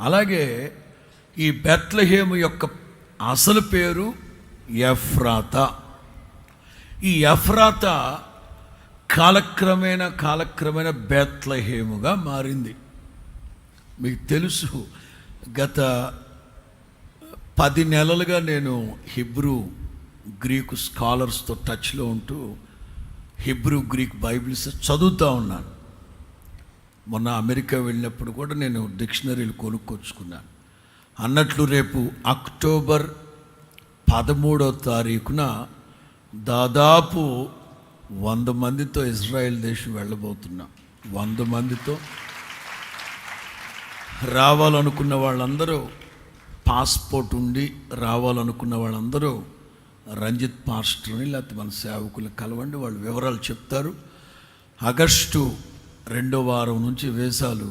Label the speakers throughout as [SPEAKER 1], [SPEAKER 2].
[SPEAKER 1] అలాగే ఈ బెత్లెహేము యొక్క అసలు పేరు ఎఫ్రాతా. ఈ ఎఫ్రాతా కాలక్రమేణా బెత్లెహేముగా మారింది. మీకు తెలుసు, గత 10 నెలలుగా నేను హిబ్రూ గ్రీకు స్కాలర్స్తో టచ్లో ఉంటూ హిబ్రూ గ్రీక్ బైబిల్స్ చదువుతూ ఉన్నాను. మొన్న అమెరికా వెళ్ళినప్పుడు కూడా నేను డిక్షనరీలు కొనుక్కొచ్చుకున్నాను. అన్నట్లు రేపు అక్టోబర్ 13వ తారీఖున దాదాపు 100 మందితో ఇజ్రాయెల్ దేశం వెళ్ళబోతున్నాం. 100 మందితో రావాలనుకున్న వాళ్ళందరూ, పాస్పోర్ట్ ఉండి రావాలనుకున్న వాళ్ళందరూ రంజిత్ పాస్టర్ని లేకపోతే మన సేవకులు కలవండి, వాళ్ళు వివరాలు చెప్తారు. ఆగస్టు 2వ వారం నుంచి వీసాలు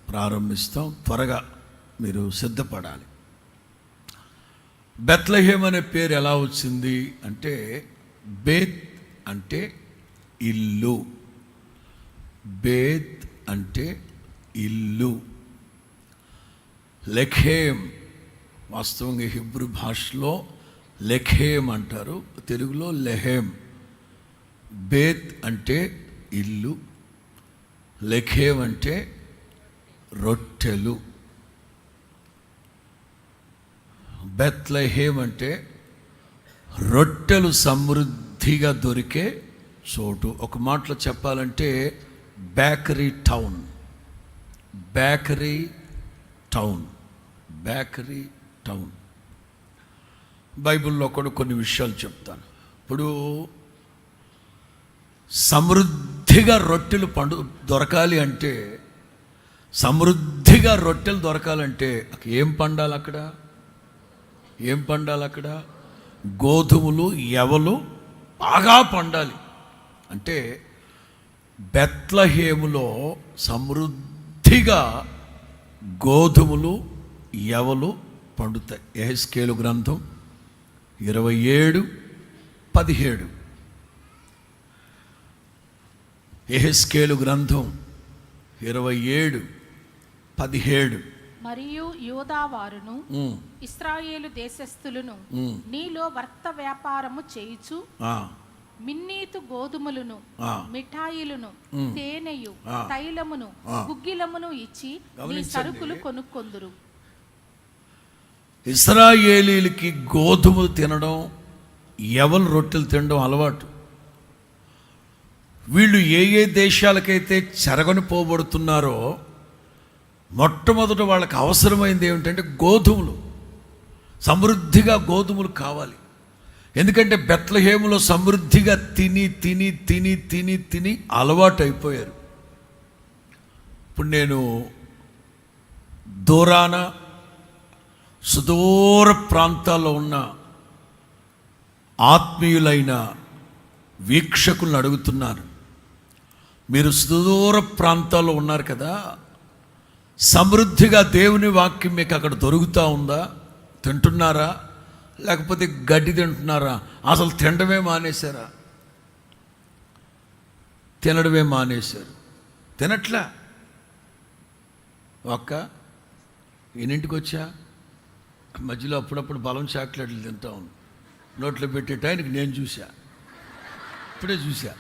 [SPEAKER 1] ప్రారంభిస్తాం. త్వరగా మీరు సిద్ధపడాలి. బెత్లెహేమ్ అనే పేరు ఎలా వచ్చింది అంటే, బేత్ అంటే ఇల్లు, బేత్ అంటే ఇల్లు. లెఖేమ్ వాస్తవంగా హిబ్రూ భాషలో లెఖేమ్ అంటారు, తెలుగులో లెహేమ్. బేత్ అంటే ఇల్లు, లెఖేమ్ అంటే రొట్టెలు. బెత్లెహేమ్ అంటే రొట్టెలు సమృద్ధిగా దొరికే చోటు. ఒక మాటలో చెప్పాలంటే bakery town. Bakery town, bakery town. బైబిల్లో కూడా కొన్ని విషయాలు చెప్తాను. ఇప్పుడు సమృద్ధిగా రొట్టెలు దొరకాలి అంటే, సమృద్ధిగా రొట్టెలు దొరకాలంటే ఏం పండాలి అక్కడ? ఏం పండాలి అక్కడ? గోధుమలు, యవలు బాగా పండాలి. అంటే బెత్లెహేములో సమృద్ధిగా గోధుమలు, యవలు పండుతాయి. యెహెజ్కేలు గ్రంథం 27:17. యెహెజ్కేలు గ్రంథం 27:17.
[SPEAKER 2] మరియు యూదా వారును ఇశ్రాయేలు దేశస్థులను నీలో వర్త వ్యాపారము చేయుచు మిన్నీతు గోధుమలను, మిఠాయిలను, తేనెయు, తైలమును, గుగ్గిలమును ఇచ్చి నీ సరుకులు కొనుక్కొందురు.
[SPEAKER 1] ఇశ్రాయేలీలకి గోధుమలు తినడం, యవలు రొట్టెలు తినడం అలవాటు. వీళ్ళు ఏ దేశాలకైతే చెరగని పోబడుతున్నారో మొట్టమొదట వాళ్ళకి అవసరమైంది ఏమిటంటే గోధుమలు. సమృద్ధిగా గోధుమలు కావాలి. ఎందుకంటే బెత్లెహేములో సమృద్ధిగా తిని తిని తిని తిని తిని అలవాటు అయిపోయారు. ఇప్పుడు నేను దూరాన సుదూర ప్రాంతాల్లో ఉన్న ఆత్మీయులైన వీక్షకులను అడుగుతున్నాను, మీరు సుదూర ప్రాంతాల్లో ఉన్నారు కదా, సమృద్ధిగా దేవుని వాక్యం మీకు అక్కడ దొరుకుతూ ఉందా? తింటున్నారా? లేకపోతే గడ్డి తింటున్నారా? అసలు తినడమే మానేశారా? తినడమే మానేశారు. తినట్లా. ఒక్క ఎన్నింటికి వచ్చా మధ్యలో అప్పుడప్పుడు బలం చాక్లెట్లు తింటా ఉంది. నోట్లో పెట్టే టైంకి నేను చూసా, ఇప్పుడే చూసా.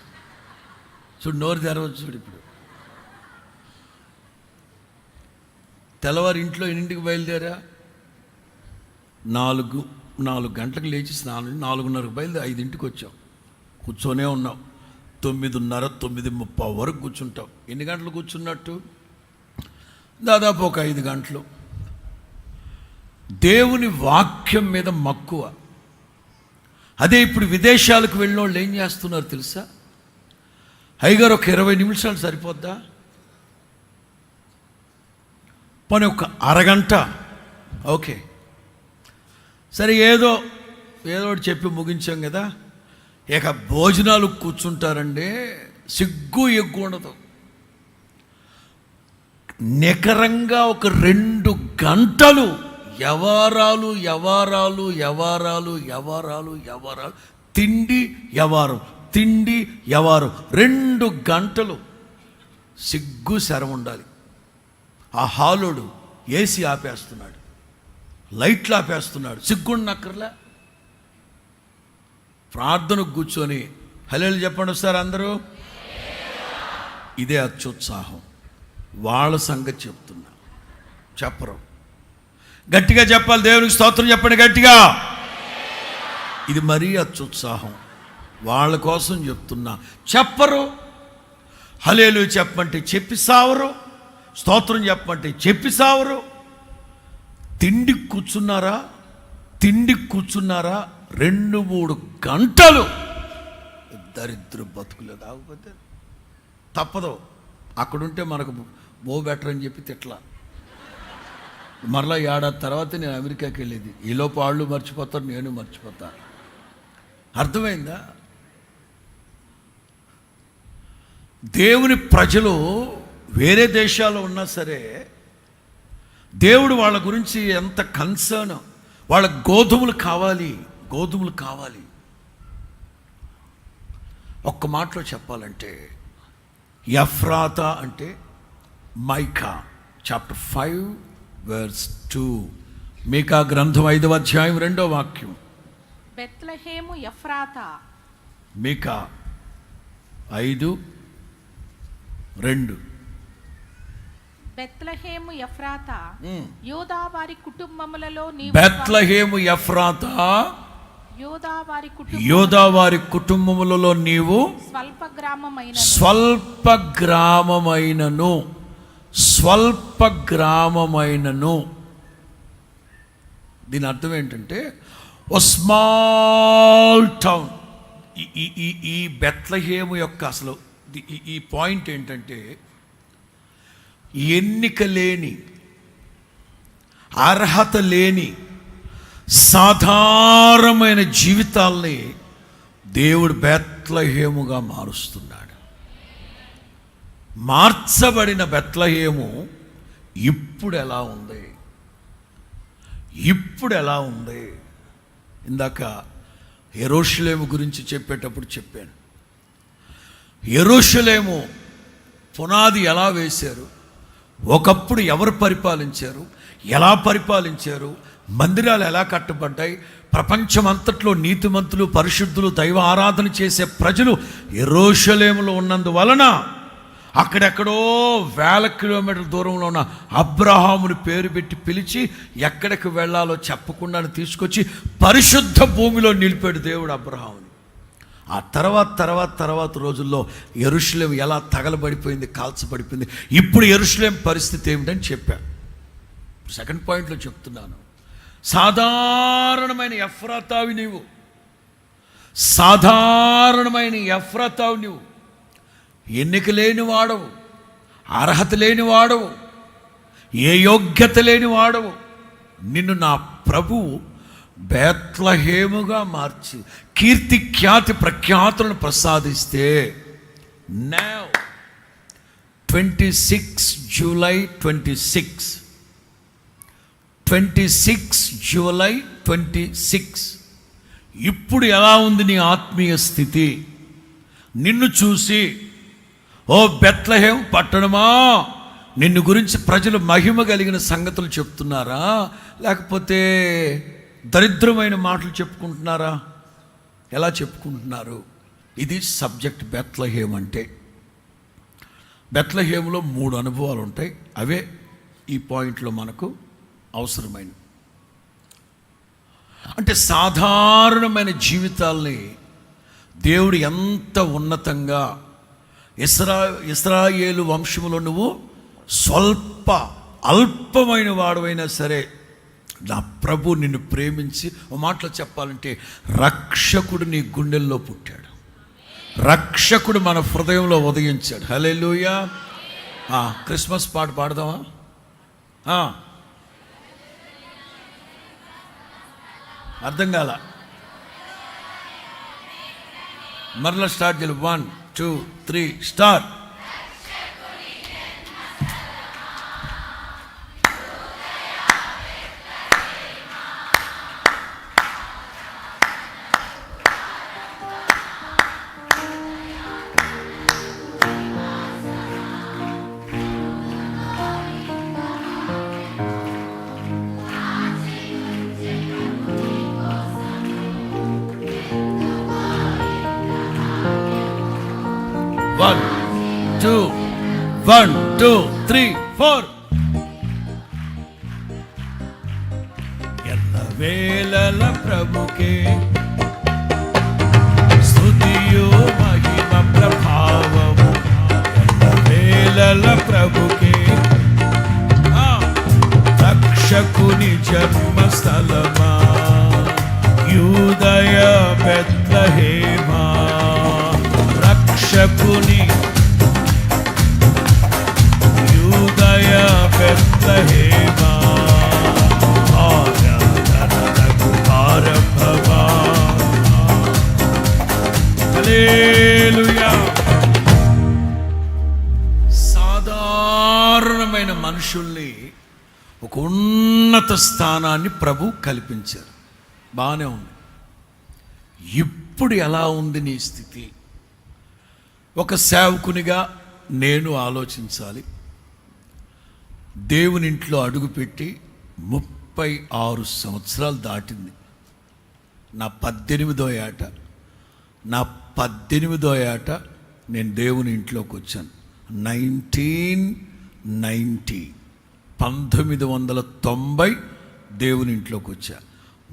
[SPEAKER 1] చూడు, నోరు తెరవచ్చు. చూడు, ఇప్పుడు తెల్లవారు ఇంట్లో ఎన్నింటికి బయలుదేరా? 4 గంటలకు లేచి స్నానం, 4:30కు బయలుదేరి 5ంటికి వచ్చాం. కూర్చొనే ఉన్నాం. 9:30, 9:30 వరకు కూర్చుంటాం. ఎన్ని గంటలు కూర్చున్నట్టు? దాదాపు ఒక 5 గంటలు. దేవుని వాక్యం మీద మక్కువ. అదే ఇప్పుడు విదేశాలకు వెళ్ళిన వాళ్ళు ఏం చేస్తున్నారు తెలుసా? అయ్యగారు ఒక 20 నిమిషాలు సరిపోద్దా? పోనీ ఒక అరగంట, ఓకే సరే, ఏదో ఒకటి చెప్పి ముగించాం కదా. ఇక భోజనాలు కూర్చుంటారండి, సిగ్గు ఎగ్గు ఉండదు. నికరంగా ఒక 2 గంటలు యవారాలు యవారాలు యవారాలు యవారాలు యవారాలు, తిండి యవారం, తిండి యవారం, 2 గంటలు సిగ్గు శరం ఉండాలి. ఆ హాలుడు ఏసీ ఆపేస్తున్నాడు, లైట్లు ఆపేస్తున్నాడు, సిగ్గుండక్కర్లే. ప్రార్థనకు కూర్చొని హల్లెలూయా చెప్పండి సార్ అందరూ. ఇదే అత్యుత్సాహం. వాళ్ళ సంగతి చెప్తున్నా, చెప్పరు. గట్టిగా చెప్పాలి, దేవునికి స్తోత్రం చెప్పండి గట్టిగా. ఇది మరీ అత్యుత్సాహం. వాళ్ళ కోసం చెప్తున్నా, చెప్పరు. హల్లెలూయా చెప్పమంటే చెప్పి సావరు, స్తోత్రం చెప్పమంటే చెప్పి సావరు. తిండికి కూర్చున్నారా 2-3 గంటలు దరిద్ర బతుకులే కాకపోతే తప్పదు. అక్కడుంటే మనకు మో బెటర్ అని చెప్పి తిట్లా. మరలా ఏడాది తర్వాత నేను అమెరికాకి వెళ్ళేది. ఈలోపు వాళ్ళు మర్చిపోతారు, నేను మర్చిపోతాను. అర్థమైందా? దేవుని ప్రజలు వేరే దేశాల్లో ఉన్నా సరే దేవుడు వాళ్ళ గురించి ఎంత కన్సర్న్. వాళ్ళ గోధుమలు కావాలి. ఒక్క మాటలో చెప్పాలంటే ఎఫ్రాతా అంటే మైకా చాప్టర్ 5:2. మీకా గ్రంథం 5వ అధ్యాయం 2వ వాక్యం.
[SPEAKER 2] బెత్లెహేము ఎఫ్రాతా.
[SPEAKER 1] మీకా 5:2.
[SPEAKER 2] బెత్లెహేము ఎఫ్రాతా యూదా వారి కుటుంబములలో నీవు.
[SPEAKER 1] బెత్లెహేము ఎఫ్రాతా
[SPEAKER 2] యూదా వారి
[SPEAKER 1] కుటుంబములలో నీవు స్వల్ప గ్రామమైనను. దీని అర్థం ఏంటంటే ఓ స్మాల్ టౌన్. ఈ బెత్లెహేము యొక్క అసలు ఈ పాయింట్ ఏంటంటే ఎన్నిక లేని, అర్హత లేని సాధారణమైన జీవితాల్ని దేవుడు బెత్లెహేముగా మారుస్తున్నాడు. మార్చబడిన బెత్లెహేము ఇప్పుడు ఎలా ఉంది? ఇందాక యెరూషలేము గురించి చెప్పేటప్పుడు చెప్పాను. యెరూషలేము పునాది ఎలా వేశారు, ఒకప్పుడు ఎవరు పరిపాలించారు, ఎలా పరిపాలించారు, మందిరాలు ఎలా కట్టబడ్డాయి, ప్రపంచమంతట్లో నీతిమంతులు, పరిశుద్ధులు, దైవ ఆరాధన చేసే ప్రజలు యెరూషలేములో ఉన్నందువలన అక్కడెక్కడో 1000 కిలోమీటర్ల దూరంలో ఉన్న అబ్రహాముని పేరు పెట్టి పిలిచి ఎక్కడికి వెళ్ళాలో చెప్పకుండా తీసుకొచ్చి పరిశుద్ధ భూమిలో నిలిపాడు దేవుడు అబ్రహాముని. ఆ తర్వాత రోజుల్లో యెరూషలేము ఎలా తగలబడిపోయింది, కాల్చబడిపోయింది. ఇప్పుడు యెరూషలేము పరిస్థితి ఏమిటని చెప్పాను. సెకండ్ పాయింట్లో చెప్తున్నాను. సాధారణమైన ఎఫ్రాతావి నీవు, ఎన్నిక లేని వాడవు, అర్హత లేని వాడవు, ఏ యోగ్యత లేని వాడవు. నిన్ను నా ప్రభువు బెత్లెహేముగా మార్చి కీర్తి ఖ్యాతి ప్రఖ్యాతులను ప్రసాదిస్తే నౌ 26 జూలై 26 ఇప్పుడు ఎలా ఉంది నీ ఆత్మీయ స్థితి? నిన్ను చూసి ఓ బెత్లెహేం పట్టణమా, నిన్ను గురించి ప్రజలు మహిమ కలిగిన సంగతులు చెప్తున్నారా, లేకపోతే దరిద్రమైన మాటలు చెప్పుకుంటున్నారా? ఎలా చెప్పుకుంటున్నారు? ఇది సబ్జెక్ట్. బెత్లెహేం అంటే బెత్లెహేములో 3 అనుభవాలు ఉంటాయి. అవే ఈ పాయింట్లో మనకు అవసరమైనవి. అంటే సాధారణమైన జీవితాల్ని దేవుడు ఎంత ఉన్నతంగా ఇశ్రాయేలు వంశములో నువ్వు అల్పమైన వాడవైనా సరే నా ప్రభు నిన్ను ప్రేమించి, ఓ మాటలో చెప్పాలంటే రక్షకుడు నీ గుండెల్లో పుట్టాడు. రక్షకుడు మన హృదయంలో ఉదయించాడు. హల్లెలూయా. క్రిస్మస్ పాట పాడదామా? అర్థం కాల, మరలా స్టార్ట్ చేయాలి. 1 2 3 స్టార్ట్. 2 1 2 3 4. ఎల్ల వేళల ప్రభుకే స్తుతియు మహిమ ప్రభావము. ఎల్ల వేళల ప్రభుకే రక్షకుని జన్మస్థలమా యూదయ బెత్లెహేమా. రక్షకుని యూదయ బెత్లెహేమా. ఆరాధనకు ఆరంభమా. హల్లెలూయా. సాధారణమైన మనుషుల్ని ఒక ఉన్నత స్థానాన్ని ప్రభు కల్పించారు. బాగానే ఉంది. ఇప్పుడు ఎలా ఉంది నీ స్థితి? ఒక సేవకునిగా నేను ఆలోచించాలి. దేవుని ఇంట్లో అడుగుపెట్టి 36 సంవత్సరాలు దాటింది. నా 18వ ఏట నేను దేవుని ఇంట్లోకి వచ్చాను. 1990 దేవుని ఇంట్లోకి వచ్చా.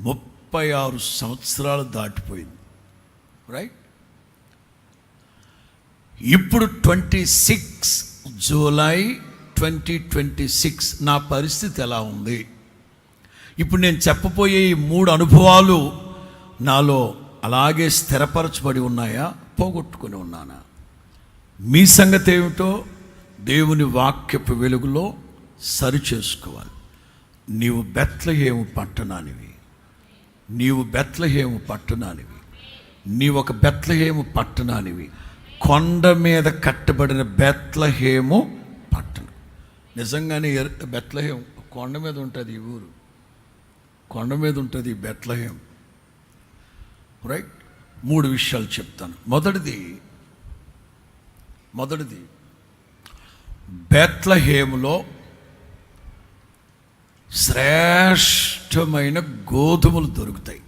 [SPEAKER 1] 36 సంవత్సరాలు దాటిపోయింది. రైట్. ఇప్పుడు 26 జూలై 2026 నా పరిస్థితి ఎలా ఉంది? ఇప్పుడు నేను చెప్పబోయే ఈ 3 అనుభవాలు నాలో అలాగే స్థిరపరచబడి ఉన్నాయా, పోగొట్టుకొని ఉన్నానా? మీ సంగతి ఏమిటో దేవుని వాక్యపు వెలుగులో సరి చేసుకోవాలి. నీవు బెత్లెహేము పట్టణానివి. నీవు ఒక బెత్లెహేము పట్టణానివి. కొండ మీద కట్టబడిన బెత్లెహేము పట్టణం. నిజంగానే బెత్లెహేము కొండ మీద ఉంటుంది. ఈ ఊరు కొండ మీద ఉంటుంది బెత్లెహేం. రైట్. 3 విషయాలు చెప్తాను. మొదటిది బెత్లెహేములో శ్రేష్టమైన గోధుమలు దొరుకుతాయి.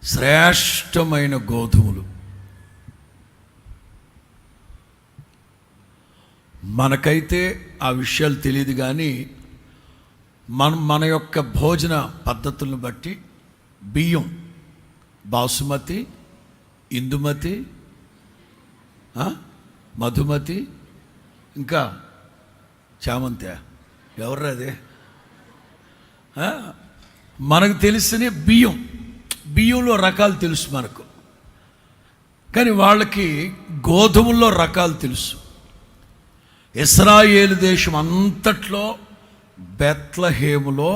[SPEAKER 1] శ్రేష్టమైన గోధుమలు. మనకైతే ఆ విషయాలు తెలియదు, కానీ మన యొక్క భోజన పద్ధతులను బట్టి బియ్యం బాసుమతి, ఇందుమతి, మధుమతి, ఇంకా చామంతి, ఎవర్రదే, మనకు తెలిసిన బియ్యంలో రకాలు తెలుసు మనకు, కానీ వాళ్ళకి గోధుమల్లో రకాలు తెలుసు. ఇశ్రాయేలు దేశం అంతట్లో బెత్లెహేములో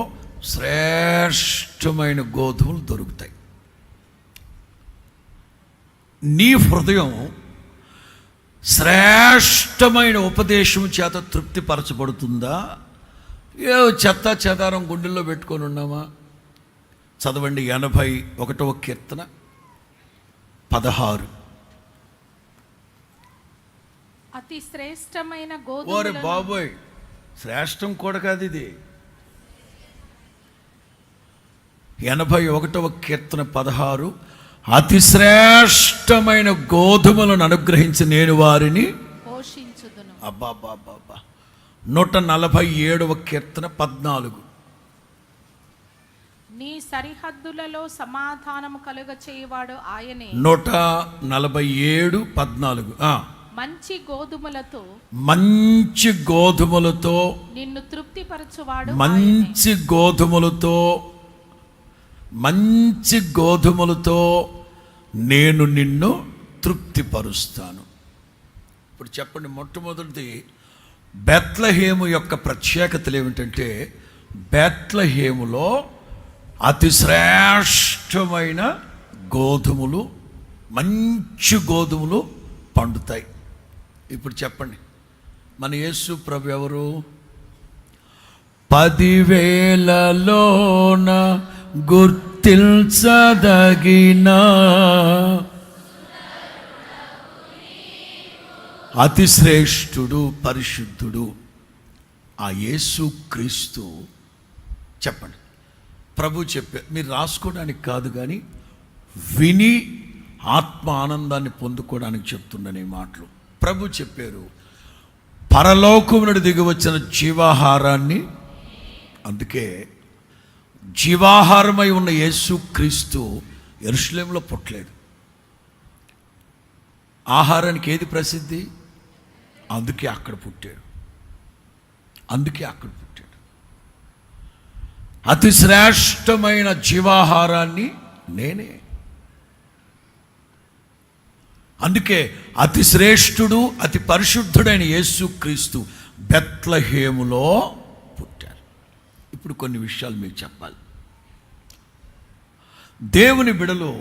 [SPEAKER 1] శ్రేష్టమైన గోధుమలు దొరుకుతాయి. నీ హృదయం శ్రేష్టమైన ఉపదేశం చేత తృప్తిపరచబడుతుందా? ఏ చెత్త చెదారం గుండెల్లో పెట్టుకొని ఉన్నామా? చదవండి 81వ కీర్తన 16.
[SPEAKER 2] అతి శ్రేష్టమైన
[SPEAKER 1] ఓరే బాబోయ్, శ్రేష్టం కూడా కాదు ఇది. 81వ కీర్తన 16. అతి శ్రేష్టమైన గోధుమలను అనుగ్రహించి నేను వారిని
[SPEAKER 2] పోషించుదును.
[SPEAKER 1] అబ్బాబ్బాబ్బా. 147వ కీర్తన 14.
[SPEAKER 2] నీ సరిహద్దులలో సమాధానము కలుగ చేయవాడు ఆయనే.
[SPEAKER 1] 147 14.
[SPEAKER 2] మంచి గోధుమలతో
[SPEAKER 1] నిన్ను
[SPEAKER 2] తృప్తిపరచువాడు.
[SPEAKER 1] మంచి గోధుమలతో నేను నిన్ను తృప్తిపరుస్తాను. ఇప్పుడు చెప్పండి, మొట్టమొదటిది బెత్లెహేము యొక్క ప్రత్యేకతలు ఏమిటంటే, బెత్లెహేములో అతి శ్రేష్టమైన గోధుమలు, మంచి గోధుమలు పండుతాయి. ఇప్పుడు చెప్పండి, మన యేసు ప్రభు ఎవరు? 10,000లోన గుర్తించదగిన అతి శ్రేష్ఠుడు, పరిశుద్ధుడు ఆ యేసు క్రీస్తు. చెప్పండి, ప్రభు చెప్పారు. మీరు రాసుకోవడానికి కాదు, కానీ విని ఆత్మ ఆనందాన్ని పొందుకోవడానికి చెప్తున్నాను ఈ మాటలు. ప్రభు చెప్పారు, పరలోకం నుండి దిగి వచ్చిన జీవాహారాన్ని. అందుకే జీవాహారమై ఉన్న యేసుక్రీస్తు యెరూషలేములో పుట్టలేదు. ఆహారానికి ఏది ప్రసిద్ధి? అందుకే అక్కడ పుట్టాడు. అతి శ్రేష్టమైన జీవాహారాన్ని నేనే. అందుకే అతి శ్రేష్ఠుడు, అతి పరిశుద్ధుడైన యేసుక్రీస్తు బెత్లెహేములో పుట్టారు. ఇప్పుడు కొన్ని విషయాలు మీకు చెప్పాలి. దేవుని బిడలో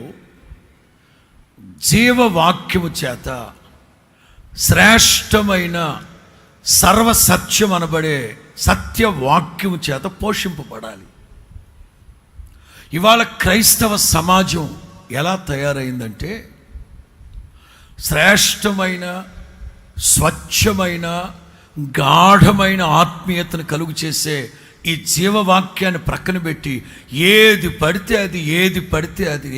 [SPEAKER 1] జీవవాక్యము చేత శ్రేష్టమైన సర్వసత్యం అనబడే సత్యవాక్యము చేత పోషింపబడాలి. ఇవాళ క్రైస్తవ సమాజం ఎలా తయారైందంటే శ్రేష్టమైన, స్వచ్ఛమైన, గాఢమైన ఆత్మీయతను కలుగు చేసే ఈ జీవవాక్యాన్ని ప్రక్కన పెట్టి ఏది పడితే అది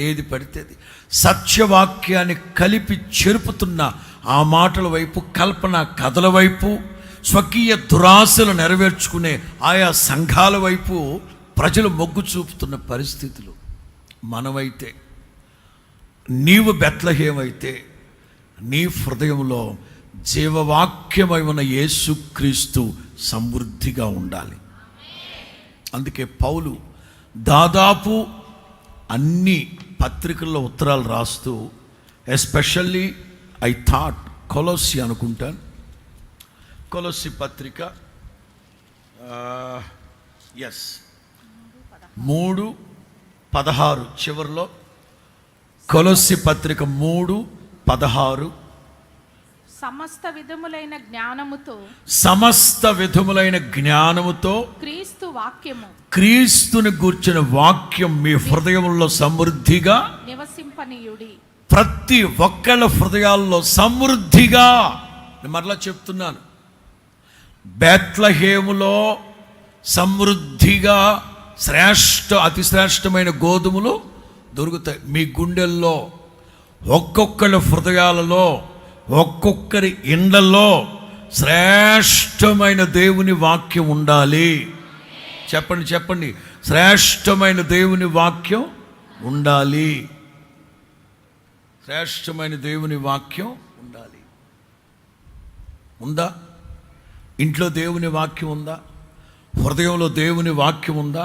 [SPEAKER 1] సత్యవాక్యాన్ని కలిపి చెరుపుతున్న ఆ మాటల వైపు, కల్పన కథల వైపు, స్వకీయ దురాశలు నెరవేర్చుకునే ఆయా సంఘాల వైపు ప్రజలు మొగ్గు చూపుతున్న పరిస్థితులు. మనమైతే, నీవు బెత్లెహేమైతే నీ హృదయంలో జీవవాక్యమై ఉన్న యేసుక్రీస్తు సమృద్ధిగా ఉండాలి. అందుకే పౌలు దాదాపు అన్ని పత్రికల్లో ఉత్తరాలు రాస్తూ, ఎస్పెషల్లీ ఐ థాట్ కొలొస్సి అనుకుంటాను, కొలొస్సి పత్రిక 3:16 చివరిలో, కొలొస్సి పత్రిక 3:16
[SPEAKER 2] సమస్త విధములైన జ్ఞానముతో
[SPEAKER 1] క్రీస్తుని గూర్చిన వాక్యం మీ హృదయంలో సమృద్ధిగా
[SPEAKER 2] నివసింపనీయుడి.
[SPEAKER 1] ప్రతి ఒక్కళ్ళ హృదయాల్లో సమృద్ధిగా. మరలా చెప్తున్నాను, బెత్లెహేములో సమృద్ధిగా అతి శ్రేష్టమైన గోధుమలు దొరుకుతాయి. మీ గుండెల్లో, ఒక్కొక్కరి హృదయాలలో, ఒక్కొక్కరి ఇండ్లలో శ్రేష్టమైన దేవుని వాక్యం ఉండాలి. చెప్పండి, శ్రేష్టమైన దేవుని వాక్యం ఉండాలి. శ్రేష్టమైన దేవుని వాక్యం ఉండాలి. ఉందా? ఇంట్లో దేవుని వాక్యం ఉందా? హృదయంలో దేవుని వాక్యం ఉందా?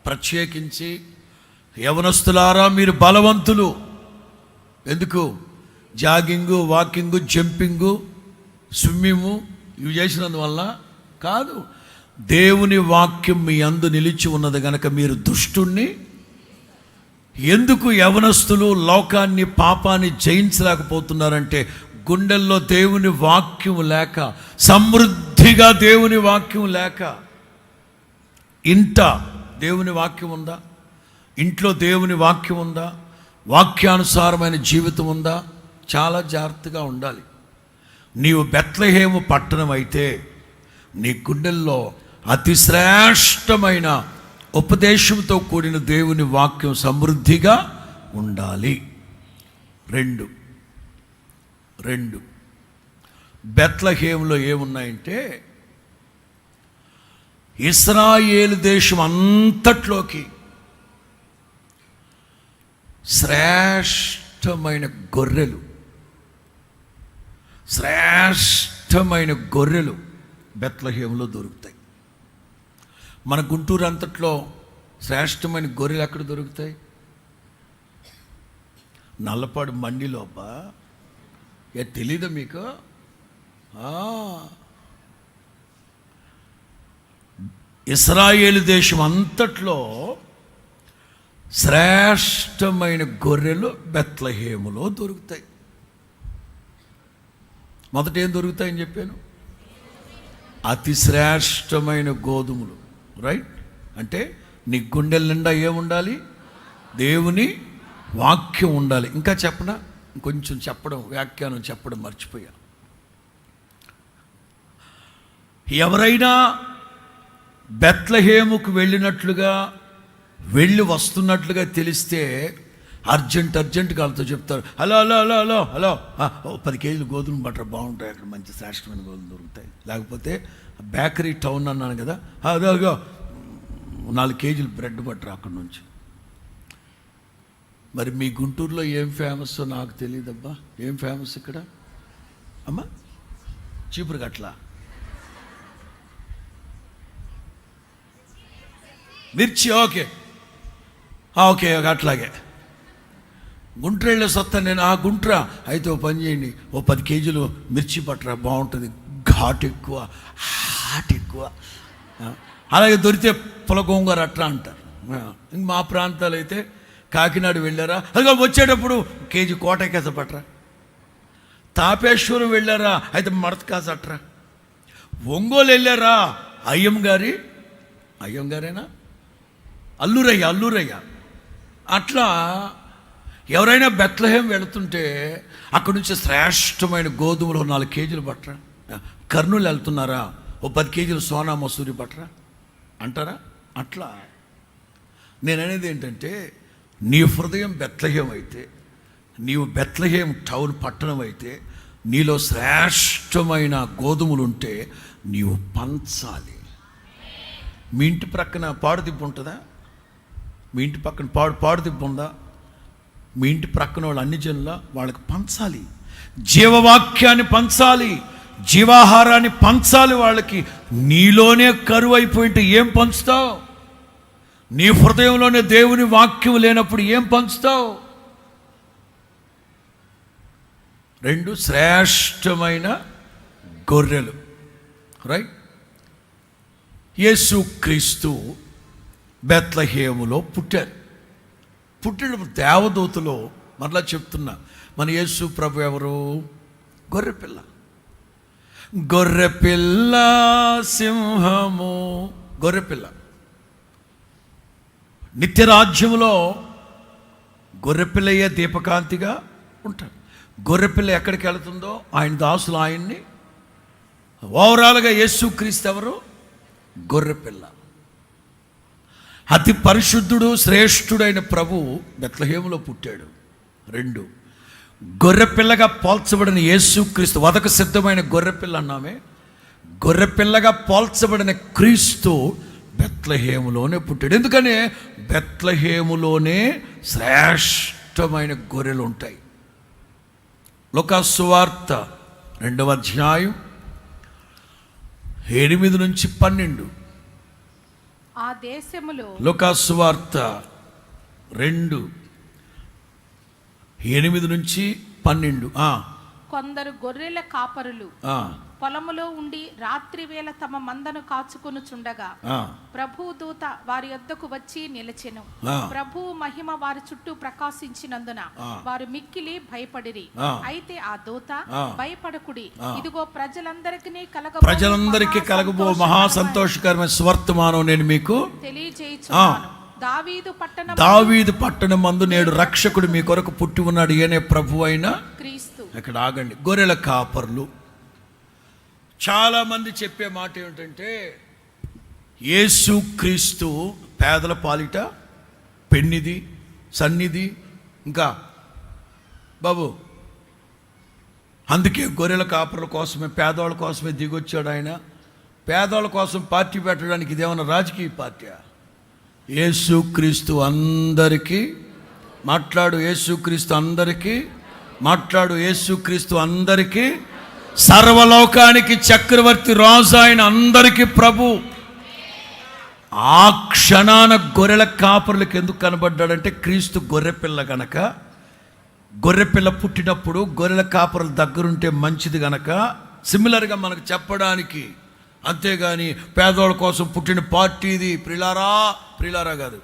[SPEAKER 1] ప్రత్యేకించి యవనస్తులారా, మీరు బలవంతులు. ఎందుకు? జాగింగు, వాకింగు, జంపింగు, స్విమ్మింగు ఇవి చేసినందువల్ల కాదు. దేవుని వాక్యం మీ అందు నిలిచి ఉన్నది గనక మీరు దుష్టుణ్ణి. ఎందుకు యవనస్తులు లోకాన్ని, పాపాన్ని జయించలేకపోతున్నారంటే గుండెల్లో దేవుని వాక్యం లేక, సమృద్ధిగా దేవుని వాక్యం లేక. ఇంట దేవుని వాక్యం ఉందా? ఇంట్లో దేవుని వాక్యం ఉందా? వాక్యానుసారమైన జీవితం ఉందా? చాలా జాగ్రత్తగా ఉండాలి. నీవు బెత్లెహేము పట్టణం అయితే నీ గుండెల్లో అతి శ్రేష్టమైన ఉపదేశంతో కూడిన దేవుని వాక్యం సమృద్ధిగా ఉండాలి. రెండు బెత్లెహేములో ఏమున్నాయంటే ఇశ్రాయేలు దేశం అంతట్లోకి శ్రేష్టమైన గొర్రెలు బెత్లెహేములో దొరుకుతాయి. మన గుంటూరు అంతట్లో శ్రేష్టమైన గొర్రెలు ఎక్కడ దొరుకుతాయి? నల్లపాడు మండిలోపా. తెలీదా మీకు? ఇశ్రాయేలు దేశం అంతట్లో శ్రేష్టమైన గొర్రెలు బెత్లెహేములో దొరుకుతాయి. మొదట ఏం దొరుకుతాయని చెప్పాను? అతి శ్రేష్టమైన గోధుమలు. రైట్? అంటే నీ గుండెల నిండా ఏముండాలి? దేవుని వాక్యం ఉండాలి. ఇంకా చెప్పనా? కొంచెం వ్యాఖ్యానం చెప్పడం మర్చిపోయా. ఎవరైనా బెత్లెహేముకు వెళ్ళి వస్తున్నట్లుగా తెలిస్తే అర్జెంటుగా వాళ్ళతో చెప్తారు, hello hello hello hello hello 10 కేజీలు గోధుమ బట్టర్ బాగుంటాయి, అక్కడ మంచి శ్రేష్టమైన గోధుమలు దొరుకుతాయి. లేకపోతే బేకరీ టౌన్ అన్నాను కదా, అదోగో 4 కేజీలు బ్రెడ్ బట్టర్ అక్కడ నుంచి. మరి మీ గుంటూరులో ఏం ఫేమస్ నాకు తెలియదబ్బా. ఏం ఫేమస్ ఇక్కడ అమ్మా? చీపురు గట్ల, మిర్చి. ఓకే ఓకే అట్లాగే గుంటూరు వెళ్ళే సొత్తా నేను. గుంట్రా అయితే ఓ పని చేయండి, ఓ 10 కేజీలు మిర్చి పట్టరా, బాగుంటుంది, ఘాటు ఎక్కువ, హాట్ ఎక్కువ. అలాగే దొరికితే పులగోంగూర అట్లా అంటారు. ఇంక మా ప్రాంతాలు అయితే కాకినాడ వెళ్ళారా, అదిగో వచ్చేటప్పుడు కేజీ కోటకేస పట్టరా. తాపేశ్వరం వెళ్ళారా, అయితే మడతకాస అట్రా. ఒంగోలు వెళ్ళారా, అయ్యంగారేనా అల్లూరయ్య. అట్లా ఎవరైనా బెత్లహేం వెళుతుంటే అక్కడి నుంచి శ్రేష్టమైన గోధుమలు 4 కేజీలు పట్టరా. కర్నూలు వెళ్తున్నారా, ఓ 10 కేజీలు సోనా మసూరి పట్టరా అంటారా? అట్లా నేను అనేది ఏంటంటే, నీ హృదయం బెత్లహేం అయితే, నీవు బెత్లహేం టౌన్ పట్టణం అయితే, నీలో శ్రేష్టమైన గోధుమలు ఉంటే నీవు పంచాలి. మీ ఇంటి ప్రక్కన పాడుదిబ్బు ఉంటుందా? మీ ఇంటి పక్కన పాడుదిబ్బు ఉందా? మీ ఇంటి ప్రక్కన వాళ్ళు అన్ని జనుల వాళ్ళకి పంచాలి, జీవవాక్యాన్ని పంచాలి, జీవాహారాన్ని పంచాలి వాళ్ళకి. నీలోనే కరువు అయిపోయింటే ఏం పంచుతావు? నీ హృదయంలోనే దేవుని వాక్యం లేనప్పుడు ఏం పంచుతావు? 2 శ్రేష్టమైన గొర్రెలు, రైట్? యేసుక్రీస్తు బెత్లహేములో పుట్టినప్పుడు దేవదూతలో, మరలా చెప్తున్నా, మన యేసు ప్రభు ఎవరు? గొర్రెపిల్ల సింహము. గొర్రెపిల్ల నిత్యరాజ్యములో గొర్రెపిల్లయ్యే దీపకాంతిగా ఉంటాడు. గొర్రెపిల్ల ఎక్కడికి వెళుతుందో ఆయన దాసులు ఆయన్ని, ఓవరాల్గా యేసుక్రీస్తు ఎవరు? గొర్రెపిల్ల. అతి పరిశుద్ధుడు శ్రేష్ఠుడైన ప్రభు బెత్లహేములో పుట్టాడు. 2 గొర్రెపిల్లగా పోల్చబడిన యేసుక్రీస్తు, వదకు సిద్ధమైన గొర్రెపిల్ల అన్నామే, గొర్రెపిల్లగా పోల్చబడిన క్రీస్తు బెత్లహేములోనే పుట్టాడు. ఎందుకని బెత్లహేములోనే శ్రేష్టమైన గొర్రెలు ఉంటాయి. లూకాసు సువార్త 2వ అధ్యాయం 8 నుంచి 12.
[SPEAKER 2] ఆ దేశములో,
[SPEAKER 1] లూకాసు సువార్త 2:8 నుంచి 12.
[SPEAKER 2] కొందరు గొర్రెల కాపరులు పొలములో ఉండి రాత్రి వేళ తమ మందను కాచుకొనుచుండగా ప్రభు దూత వారి యొద్దకు వచ్చి నిలిచెను. ప్రభు మహిమ వారి చుట్టూ ప్రకాశించినందున వారు మిక్కిలి భయపడిరి. అయితే ఆ దూత, భయపడకుడి, ఇదిగో ప్రజలందరికీ కలగబో మహా సంతోషకరమైన సువర్తమానం నేను మీకు తెలియజేయుచున్నాను. దావీదు పట్టణం మందు నేడు రక్షకుడు మీ కొరకు పుట్టి ఉన్నాడు, ఈయనే ప్రభు అయిన క్రీస్తు. ఇక్కడ ఆగండి. గొర్రెల కాపర్లు. చాలామంది చెప్పే మాట ఏమిటంటే, యేసుక్రీస్తు పేదల పాలిట పెన్నిది, సన్నిధి, ఇంకా బాబు అందుకే గొర్రెల కాపర్ల కోసమే, పేదవాళ్ళ కోసమే దిగొచ్చాడు ఆయన. పేదవాళ్ళ కోసం పార్టీ పెట్టడానికి ఇదేమన్నా రాజకీయ పార్టీ? యేసుక్రీస్తు అందరికీ మాట్లాడు, యేసుక్రీస్తు అందరికీ మాట్లాడు, యేసుక్రీస్తు అందరికీ, సర్వలోకానికి చక్రవర్తి, రాజు, ఆయన అందరికీ ప్రభు. ఆ క్షణాన గొర్రెల కాపరులకు ఎందుకు కనబడ్డాడంటే, క్రీస్తు గొర్రెపిల్ల గనక, గొర్రెపిల్ల పుట్టినప్పుడు గొర్రెల కాపరుల దగ్గరుంటే మంచిది గనక, సిమిలర్గా మనకు చెప్పడానికి. అంతేగాని పేదవాళ్ళ కోసం పుట్టిన పార్టీ ఇది. ప్రిలారా కాదు,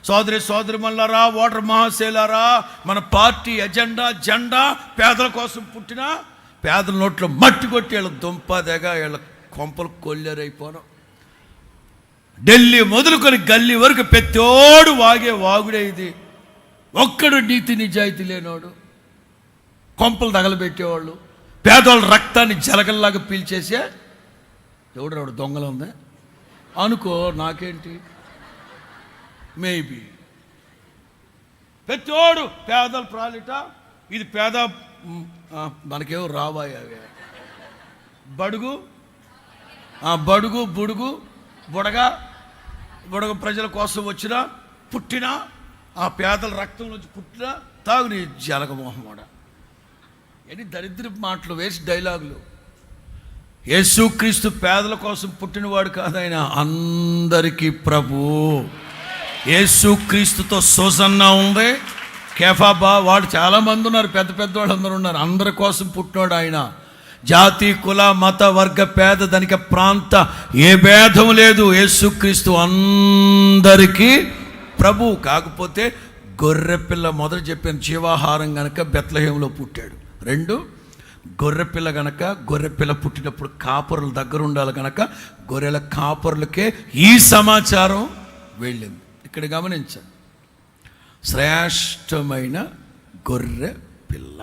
[SPEAKER 2] సోదరి మల్లారా, ఓటర్ మహాశైలారా, మన పార్టీ ఎజెండా జెండా పేదల కోసం పుట్టిన, పేదల నోట్లో మట్టి కొట్టి వీళ్ళ దుంపదెగ, వీళ్ళ కొంపలు కొల్లేరైపోవడం. ఢిల్లీ మొదలుకొని గల్లీ వరకు పెత్తోడు వాగే వాగుడే ఇది. ఒక్కడు నీతి నిజాయితీ లేనోడు, కొంపలు తగలబెట్టేవాళ్ళు, పేదవాళ్ళ రక్తాన్ని జలగల్లాగా పీల్చేసే ఎవడు దొంగలు ఉందా అనుకో, నాకేంటి, మేబీ
[SPEAKER 1] ప్రతివాడు పేదలు ప్రాలిట ఇది పేద మనకేమో రావాయి అవి బడుగు బుడుగు బుడగ ప్రజల కోసం వచ్చిన పుట్టిన ఆ పేదల రక్తం నుంచి పుట్టిన తాగుని జలగమోహమాడ ఎన్ని దరిద్ర మాటలు వేసి డైలాగులు. యేసుక్రీస్తు పేదల కోసం పుట్టినవాడు కాదు, ఆయన అందరికీ ప్రభు. యేసుక్రీస్తుతో సోసన్నా ఉంది, కేఫాబా వాడు చాలామంది ఉన్నారు, పెద్ద పెద్దవాళ్ళు అందరూ ఉన్నారు. అందరి కోసం పుట్టినాడు ఆయన. జాతి కుల మత వర్గ పేద ధనిక ప్రాంత ఏ భేదం లేదు. యేసుక్రీస్తు అందరికీ ప్రభు. కాకపోతే గొర్రెపిల్ల మొదట చెప్పిన జీవాహారం గనక బెత్లెహేములో పుట్టాడు. 2 గొర్రెపిల్ల గనక గొర్రెపిల్ల పుట్టినప్పుడు కాపరుల దగ్గర ఉండాలి గనక గొర్రెల కాపరులకే ఈ సమాచారం వెళ్ళింది. ఇక్కడ గమనించండి, శ్రేష్టమైన గొర్రె పిల్ల.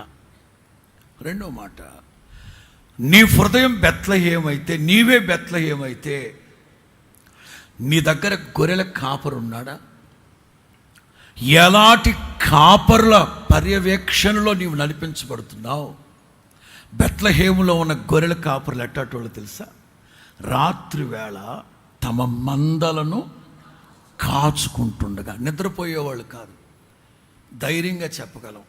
[SPEAKER 1] 2వ మాట, నీ హృదయం బెత్లెహేమైతే, నీవే బెత్లెహేమైతే నీ దగ్గర గొర్రెల కాపరు ఉన్నాడా? ఎలాంటి కాపరుల పర్యవేక్షణలో నీవు నడిపించబడుతున్నావు? బెత్లెహేములో ఉన్న గొర్రెల కాపరులు ఎట్టాటోళ్ళు తెలుసా? రాత్రి వేళ తమ మందలను కాచుకుంటుండగా, నిద్రపోయేవాళ్ళు కాదు. ధైర్యంగా చెప్పగలం,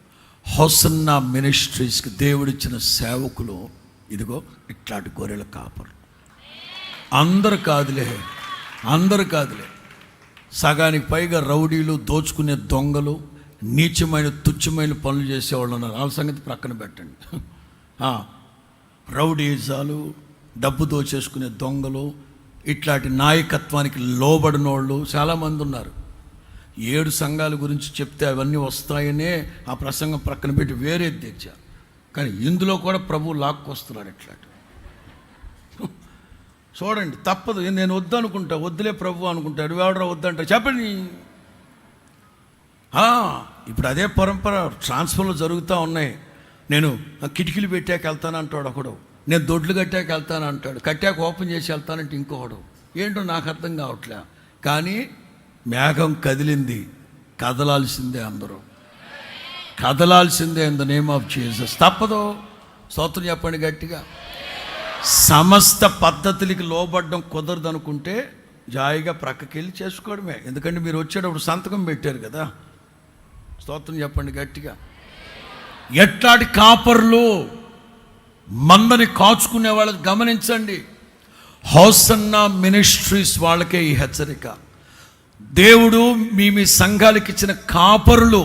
[SPEAKER 1] హోసన్నా మినిస్ట్రీస్కి దేవుడిచ్చిన సేవకులు ఇదిగో ఇట్లాంటి గొర్రెల కాపరు. అందరు కాదులే, సగానికి పైగా రౌడీలు, దోచుకునే దొంగలు, నీచమైన తుచ్చమైన పనులు చేసేవాళ్ళు ఉన్నారు. వాళ్ళ సంగతి ప్రక్కన పెట్టండి. రౌడీజాలు, డబ్బు దోచేసుకునే దొంగలు, ఇట్లాంటి నాయకత్వానికి లోబడిన వాళ్ళు చాలామంది ఉన్నారు. 7 సంఘాల గురించి చెప్తే అవన్నీ వస్తాయనే ఆ ప్రసంగం ప్రక్కన పెట్టి వేరేది తెచ్చారు. కానీ ఇందులో కూడా ప్రభు లాక్కొస్తున్నాడు ఇట్లాంటి. చూడండి, తప్పదు. నేను వద్దనుకుంటా, వద్దులే ప్రభు అనుకుంటాడు. ఎవడరా వద్దంటారు చెప్పండి. ఇప్పుడు అదే పరంపర ట్రాన్స్ఫర్లు జరుగుతూ ఉన్నాయి. నేను కిటికీలు పెట్టాక వెళ్తాను అంటాడు ఒకడు, నేను దొడ్లు కట్టాక వెళ్తాను అంటాడు, కట్టాక ఓపెన్ చేసి వెళ్తానంటే ఇంకొకడు. ఏంటో నాకు అర్థం కావట్లే. కానీ మేఘం కదిలింది, కదలాల్సిందే, అందరూ కదలాల్సిందే. In the name of Jesus. తప్పదు. స్తోత్రం చెప్పండి గట్టిగా. సమస్త పద్ధతులకి లోబడ్డం కుదరదు అనుకుంటే జాయిగా ప్రక్కకి వెళ్ళి చేసుకోవడమే. ఎందుకంటే మీరు వచ్చేటప్పుడు సంతకం పెట్టారు కదా. స్తోత్రం చెప్పండి గట్టిగా. ఎట్లాంటి కాపర్లు మందని కాచుకునే వాళ్ళకి గమనించండి. హోసన్నా మినిస్ట్రీస్ వాళ్ళకే ఈ హెచ్చరిక. దేవుడు మీ సంఘాలకు ఇచ్చిన కాపరులు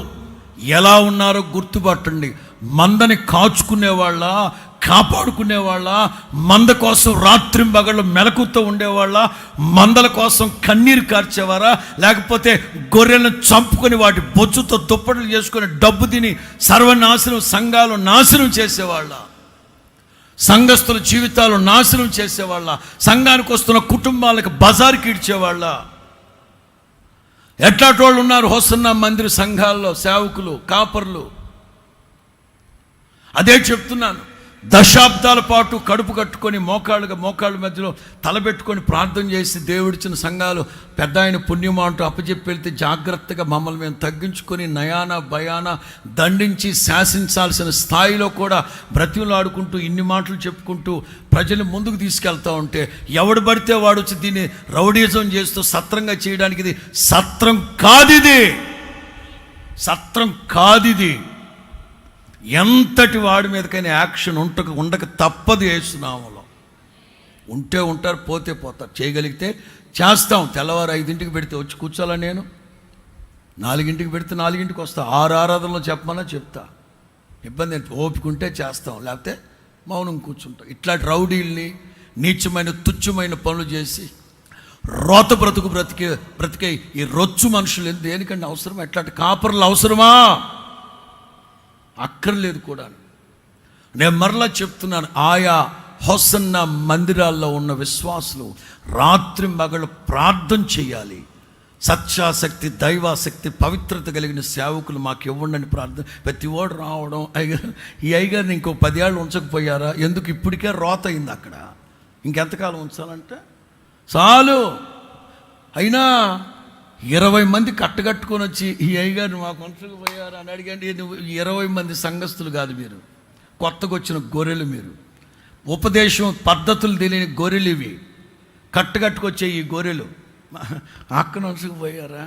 [SPEAKER 1] ఎలా ఉన్నారో గుర్తుపట్టండి. మందని కాచుకునేవాళ్ళ, కాపాడుకునేవాళ్ళ, మంద కోసం రాత్రింబగళ్ళు మెలకుతో ఉండేవాళ్ళ, మందల కోసం కన్నీరు కార్చేవారా, లేకపోతే గొర్రెలను చంపుకొని వాటి బొచ్చుతో దుప్పట్లు చేసుకొని డబ్బు తిని సర్వనాశనం, సంఘాలు నాశనం చేసేవాళ్ళ, సంఘస్థుల జీవితాలు నాశనం చేసేవాళ్ళ, సంఘానికి వస్తున్న కుటుంబాలకు బజార్కి ఇడ్చేవాళ్ళ, ఎట్లాంటి వాళ్ళు ఉన్నారు హోసన్నా మందిర సంఘాల్లో సేవకులు, కాపర్లు. అదే చెప్తున్నాను. దశాబ్దాల పాటు కడుపు కట్టుకొని మోకాళ్ళ మధ్యలో తలబెట్టుకొని ప్రార్థన చేసి దేవుడిచ్చిన సంఘాలు పెద్ద ఆయన పుణ్యమా అంటూ అప్పచెప్పి వెళ్తే జాగ్రత్తగా మమ్మల్ని మేము తగ్గించుకొని నయాన భయాన దండించి శాసించాల్సిన స్థాయిలో కూడా బ్రతిమలాడుకుంటూ ఇన్ని మాటలు చెప్పుకుంటూ ప్రజలు ముందుకు తీసుకెళ్తా ఉంటే ఎవడు పడితే వాడు వచ్చి దీన్ని రౌడీజం చేస్తూ సత్రంగా చేయడానికి ఇది సత్రం కాదిది. ఎంతటి వాడి మీదకైనా యాక్షన్ ఉండక తప్పదు. యేసునామములో ఉంటే ఉంటారు, పోతే పోతారు. చేయగలిగితే చేస్తాం. తెల్లవారు 5ంటికి పెడితే వచ్చి కూర్చోాలా, నేను 4ంటికి పెడితే 4ంటికి వస్తా. 6 ఆరాధనలో చెప్పమన్నా చెప్తా. ఇబ్బంది ఏంటి? ఓపికంటే చేస్తాం, లేకపోతే మౌనం కూర్చుంటాం. ఇట్లాంటి రౌడీల్ని, నీచమైన తుచ్చమైన పనులు చేసి రోత బ్రతికే ఈ రొచ్చు మనుషులు దేనికంటే అవసరం? ఎట్లాంటి కాపర్లు అవసరమా? అక్కర్లేదు కూడా. నేను మరలా చెప్తున్నాను, ఆయా హోసన్నా మందిరాల్లో ఉన్న విశ్వాసులు రాత్రి మగళ్ళు ప్రార్థన చేయాలి. సత్యాసక్తి, దైవాసక్తి, పవిత్రత కలిగిన సేవకులు మాకు ఇవ్వండి ప్రార్థన. ప్రతి వాడు రావడం, ఈ అయ్యగారిని ఇంకో 10 ఏళ్ళు ఉంచకపోయారా? ఎందుకు? ఇప్పటికే రోత అయింది అక్కడ. ఇంకెంతకాలం ఉంచాలంటే చాలు. అయినా 20 మంది కట్టగట్టుకొని వచ్చి ఈ అయ్యగారు మాకు ఉంచకపోయారు అని అడిగండి. నువ్వు 20 మంది సంఘస్థులు కాదు, మీరు కొత్తగా వచ్చిన గొర్రెలు, మీరు ఉపదేశం పద్ధతులు తెలియని గొర్రెలు ఇవి. కట్టగట్టుకొచ్చే ఈ గొర్రెలు అక్కన ఉంచకపోయారా,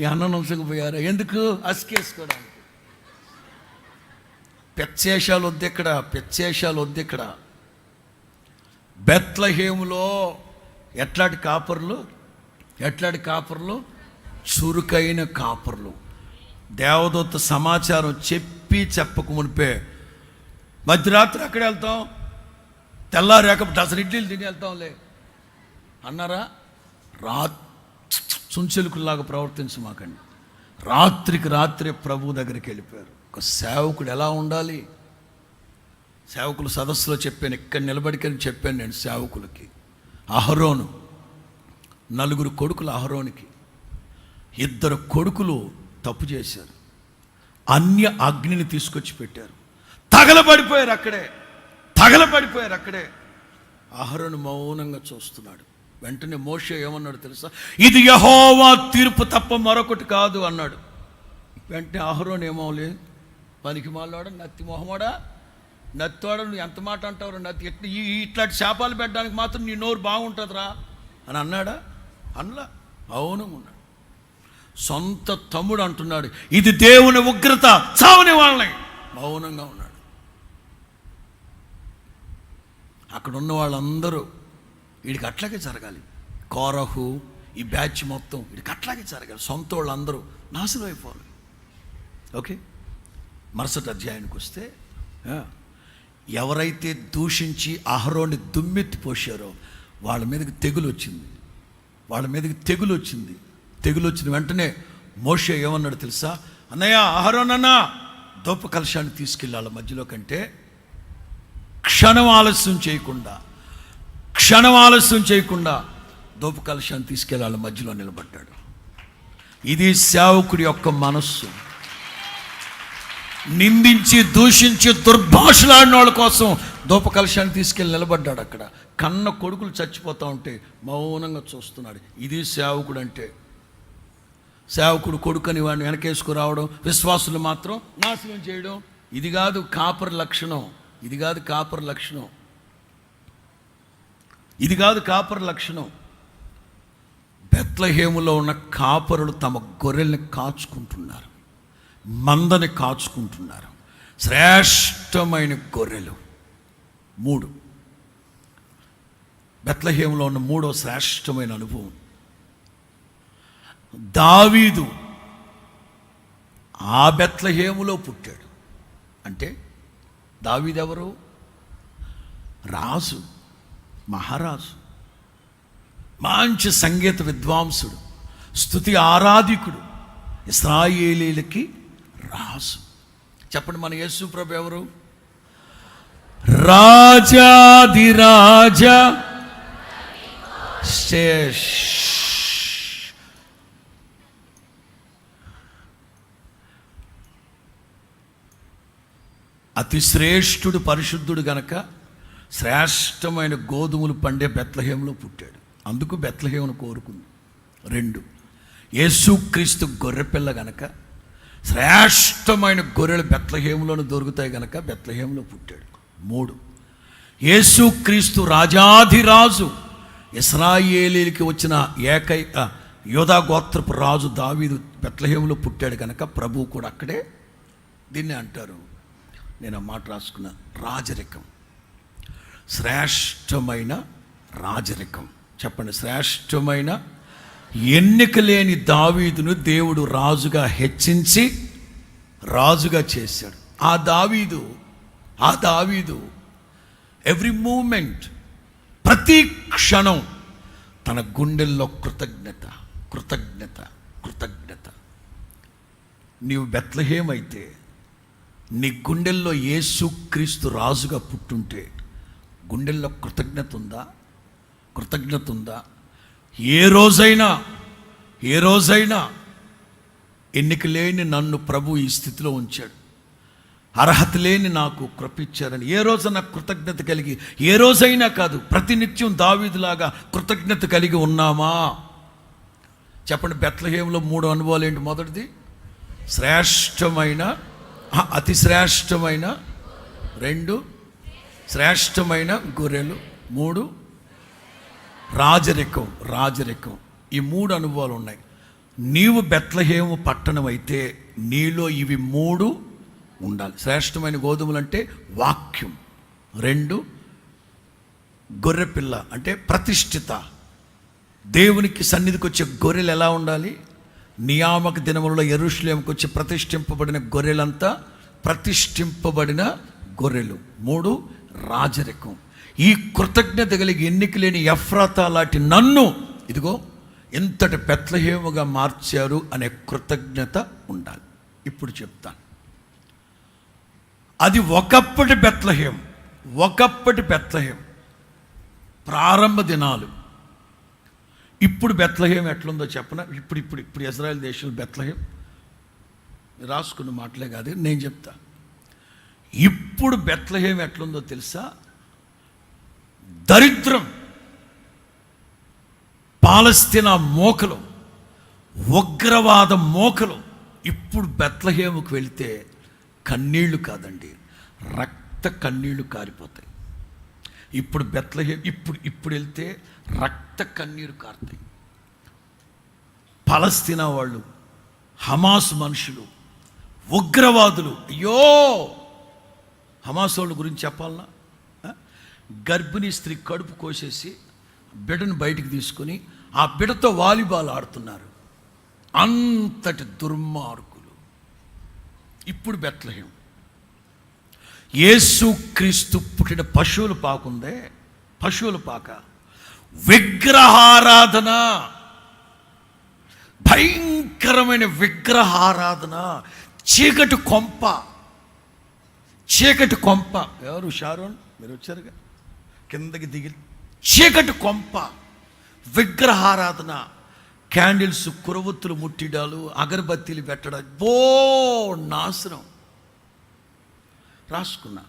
[SPEAKER 1] ఈ అన్నను ఉంచకపోయారా? ఎందుకు? అసికేసుకోవడానికి. పెచ్చేషాలు వద్దు ఇక్కడ, పెచ్చేషాలు వద్దు ఇక్కడ. బెత్లెహేములో ఎట్లాంటి కాపర్లు, చురుకైన కాపర్లు. దేవదూత సమాచారం చెప్పక మునిపే మధ్యరాత్రి అక్కడే వెళ్తాం, తెల్లారేక డజన్ ఇడ్లీలు తిని వెళ్తాంలే అన్నారా? చుంచెలుకుల్లాగా ప్రవర్తించమాకండి. రాత్రికి రాత్రే ప్రభు దగ్గరికి వెళ్ళిపోయారు. ఒక సేవకుడు ఎలా ఉండాలి? సేవకులు సదస్సులో చెప్పాను, ఇక్కడ నిలబడికని చెప్పాను నేను సేవకులకి. అహరోను 4 కొడుకులు, అహరోనికి 2 కొడుకులు తప్పు చేశారు. అన్య అగ్నిని తీసుకొచ్చి పెట్టారు, తగలబడిపోయారు అక్కడే. అహరోను మౌనంగా చూస్తున్నాడు. వెంటనే మోషే ఏమన్నాడు తెలుసా? ఇది యెహోవా తీర్పు తప్ప మరొకటి కాదు అన్నాడు. వెంటనే అహరోను ఏమోలే, పనికి మాలాడు, నత్తి మొహమాడా, నత్తివాడు, నువ్వు ఎంత మాట అంటావు? నత్తి ఇట్లాంటి శాపాలు పెట్టడానికి మాత్రం నీ నోరు బాగుంటుందిరా అని అన్నాడా? అనలా, మౌనంగా ఉన్నాడు. సొంత తమ్ముడు అంటున్నాడు ఇది దేవుని ఉగ్రత, చావని వాళ్ళని, మౌనంగా ఉన్నాడు. అక్కడ ఉన్న వాళ్ళందరూ వీడికి అట్లాగే జరగాలి, కోరహు ఈ బ్యాచ్ మొత్తం వీడికి అట్లాగే జరగాలి, సొంత వాళ్ళందరూ నాశనం అయిపోవాలి. ఓకే, మరుసటి అధ్యాయానికి వస్తే, ఎవరైతే దూషించి అహరోని దుమ్మెత్తి పోసారో వాళ్ళ మీదకి తెగులు వచ్చింది. తెగులు వచ్చిన వెంటనే మోషే ఏమన్నాడు తెలుసా? అన్నయ్య, అహరోనన్నా దోప కలశాన్ని తీసుకెళ్ళాలి మధ్యలో కంటే క్షణం ఆలస్యం చేయకుండా దోప కలశాన్ని తీసుకెళ్ళాలి మధ్యలో నిలబడ్డాడు. ఇది సేవకుడి యొక్క మనస్సు. నిందించి దూషించి దుర్భాషలాడిన వాళ్ళ కోసం దోప కలశాన్ని తీసుకెళ్ళి నిలబడ్డాడు అక్కడ. కన్న కొడుకులు చచ్చిపోతూ ఉంటే మౌనంగా చూస్తున్నాడు. ఇది సేవకుడు అంటే. సేవకుడు కొడుకని వాడిని వెనకేసుకురావడం, విశ్వాసులు మాత్రం నాశనం చేయడం, ఇది కాదు కాపర్ లక్షణం. బెత్లెహేములో ఉన్న కాపరులు తమ గొర్రెల్ని కాచుకుంటున్నారు, మందని కాచుకుంటున్నారు. శ్రేష్టమైన గొర్రెలు 3. బెత్లెహేములో ఉన్న 3వ శ్రేష్టమైన అనుభవం. దావీదు ఆ బెత్లెహేములో పుట్టాడు. అంటే దావీదు ఎవరు? రాజు, మహారాజు, మంచి సంగీత విద్వాంసుడు, స్తుతి ఆరాధికుడు, ఇశ్రాయేలీలకి రాజు. చెప్పండి, మన యేసు ప్రభు ఎవరు? రాజాధిరాజ అతి శ్రేష్ఠుడు, పరిశుద్ధుడు గనక శ్రేష్టమైన గోధుమలు పండే బెత్లెహేములో పుట్టాడు. అందుకు బెత్లెహేమును కోరుకుంది. 2, యేసుక్రీస్తు గొర్రెపిల్ల గనక శ్రేష్టమైన గొర్రెలు బెత్లెహేములోనే దొరుకుతాయి గనక బెత్లెహేములో పుట్టాడు. 3, యేసుక్రీస్తు రాజాధిరాజు, ఇశ్రాయేలీలకి వచ్చిన ఏకైక యోధా గోత్రపు రాజు దావీదు బెత్లెహేములో పుట్టాడు కనుక ప్రభువు కూడా అక్కడే. దీన్ని అంటారు, నేను ఆ మాట రాసుకున్న, రాజరికం. శ్రేష్టమైన రాజరికం. చెప్పండి, శ్రేష్టమైన. ఎన్నిక లేని దావీదును దేవుడు రాజుగా హెచ్చించి రాజుగా చేశాడు. ఆ దావీదు ఎవ్రీ మూమెంట్, ప్రతి క్షణం తన గుండెల్లో కృతజ్ఞత. నీవు బెత్లెహేం అయితే నీ గుండెల్లో యేసుక్రీస్తు రాజుగా పుట్టుంటే గుండెల్లో కృతజ్ఞత ఉందా? ఏ రోజైనా ఎన్నిక లేని నన్ను ప్రభు ఈ స్థితిలో ఉంచాడు, అర్హత లేని నాకు కృపించారని ఏ రోజైనా కృతజ్ఞత కలిగి, ఏ రోజైనా కాదు, ప్రతినిత్యం దావీదులాగా కృతజ్ఞత కలిగి ఉన్నామా? చెప్పండి, బెత్లెహేములో 3 అనుభవాలు ఏంటి? మొదటిది శ్రేష్టమైన, అతి శ్రేష్టమైన, 2 శ్రేష్టమైన గొర్రెలు, 3 రాజరికం. ఈ 3 అనుభవాలు ఉన్నాయి. నీవు బెత్లెహేము పట్టణం అయితే నీలో ఇవి 3 ఉండాలి. శ్రేష్టమైన గోధుమలు అంటే వాక్యం, 2 గొర్రెపిల్ల అంటే ప్రతిష్ఠిత. దేవునికి సన్నిధికి వచ్చే గొర్రెలు ఎలా ఉండాలి? నియామక దినములలో యెరూషలేముకు వచ్చి ప్రతిష్ఠింపబడిన గొర్రెలంతా ప్రతిష్ఠింపబడిన గొర్రెలు. 3 రాజరికం. ఈ కృతజ్ఞత కలిగి ఎన్నిక లేని ఎఫ్రాతా లాంటి నన్ను ఇదిగో ఇంతటి బెత్లెహేముగా మార్చారు అనే కృతజ్ఞత ఉండాలి. ఇప్పుడు చెప్తాను. అది ఒకప్పటి బెత్లెహేం ప్రారంభ దినాలు. ఇప్పుడు బెత్లెహేం ఎట్లుందో చెప్పనా? ఇప్పుడు ఇజ్రాయెల్ దేశంలో బెత్లెహేం రాసుకున్న మాటలే కాదు, నేను చెప్తా. ఇప్పుడు బెత్లెహేం ఎట్లుందో తెలుసా? దరిద్రం, పాలస్తీనా మోకలు, ఉగ్రవాద మోకలు. ఇప్పుడు బెత్లెహేముకు వెళితే కన్నీళ్లు కాదండి, రక్త కన్నీళ్లు కారిపోతాయి. ఇప్పుడు బెత్లెహేం ఇప్పుడు వెళ్తే రక్త కన్నీరు కారుతాయి. పాలస్తీనా వాళ్ళు, హమాస్ మనుషులు, ఉగ్రవాదులు. అయ్యో, హమాస్ వాళ్ళ గురించి చెప్పాలనా? గర్భిణీ స్త్రీ కడుపు కోసేసి బిడ్డను బయటికి తీసుకొని ఆ బిడ్డతో వాలీబాల్ ఆడుతున్నారు. అంతటి దుర్మార్గులు. ఇప్పుడు బెత్లెహేం. యేసు క్రీస్తు పుట్టిన పశువుల పాకుందే, పశువుల పాక, విగ్రహారాధన, భయంకరమైన విగ్రహారాధన, చీకటి కొంప. ఎవరు? షారోన్, మీరు వచ్చారుగా, కిందకి దిగి చీకటి కొంప, విగ్రహారాధన, క్యాండిల్స్, కురవత్తులు ముట్టిడాలు, అగరబత్తీలు పెట్టడాలు, నాశనం. రాసుకున్నా.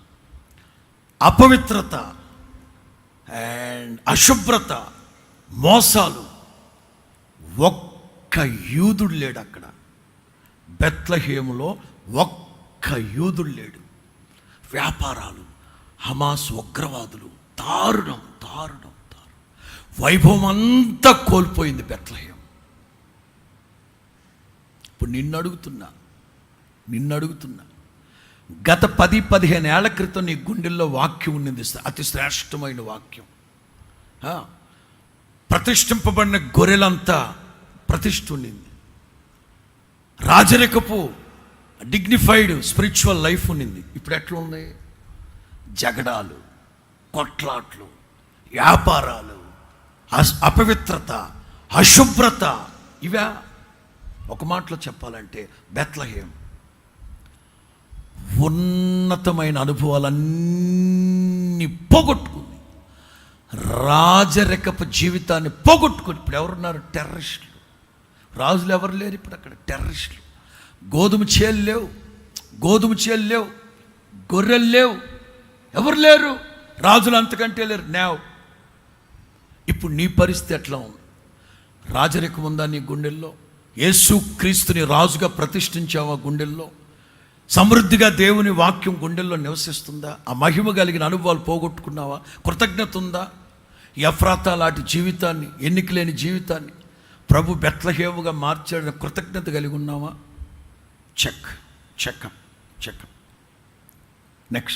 [SPEAKER 1] అపవిత్రత అండ్ అశుభ్రత, మోసాలు. ఒక్క యూదుడు లేడు అక్కడ. బెత్లెహేములో ఒక్క యూదుడు లేడు. వ్యాపారాలు, హమాస్ ఉగ్రవాదులు, దారుణం. వైభవం అంతా కోల్పోయింది బెత్లెహేం. ఇప్పుడు నిన్ను అడుగుతున్నా, గత 10-15 ఏళ్ల క్రితం నీ గుండెల్లో వాక్యం ఉన్నది, అతి శ్రేష్టమైన వాక్యం. ప్రతిష్ఠింపబడిన గొర్రెలంతా ప్రతిష్ఠ ఉండింది. రాజరికపు డిగ్నిఫైడ్ స్పిరిచువల్ లైఫ్ ఉన్నింది. ఇప్పుడు ఎట్లా ఉంది? జగడాలు, కొట్లాట్లు, వ్యాపారాలు, అపవిత్రత, అశుభ్రత. ఇవా ఒక మాటలో చెప్పాలంటే బెత్లెహేం ఉన్నతమైన అనుభవాలన్నీ పోగొట్టుకుంది. రాజరికపు జీవితాన్ని పోగొట్టుకుని ఇప్పుడు ఎవరున్నారు? టెర్రరిస్టులు. రాజులు ఎవరు లేరు ఇప్పుడు అక్కడ, టెర్రరిస్టులు. గోధుమ చేలు లేవు, గొర్రెలు లేవు, ఎవరు లేరు, రాజులు అంతకంటే లేరు. ఇప్పుడు నీ పరిస్థితి ఎట్లా ఉంది? రాజరికం ఉందా నీ గుండెల్లో? యేసు క్రీస్తుని రాజుగా ప్రతిష్ఠించావా గుండెల్లో? సమృద్ధిగా దేవుని వాక్యం గుండెల్లో నివసిస్తుందా? ఆ మహిమ కలిగిన అనుభవాలు పోగొట్టుకున్నావా? కృతజ్ఞత ఉందా? ఎఫ్రాతా లాంటి జీవితాన్ని, ఎన్నికలేని జీవితాన్ని ప్రభు బెత్లెహేముగా మార్చాడని కృతజ్ఞత కలిగి ఉన్నావా? చెక్. నెక్స్ట్.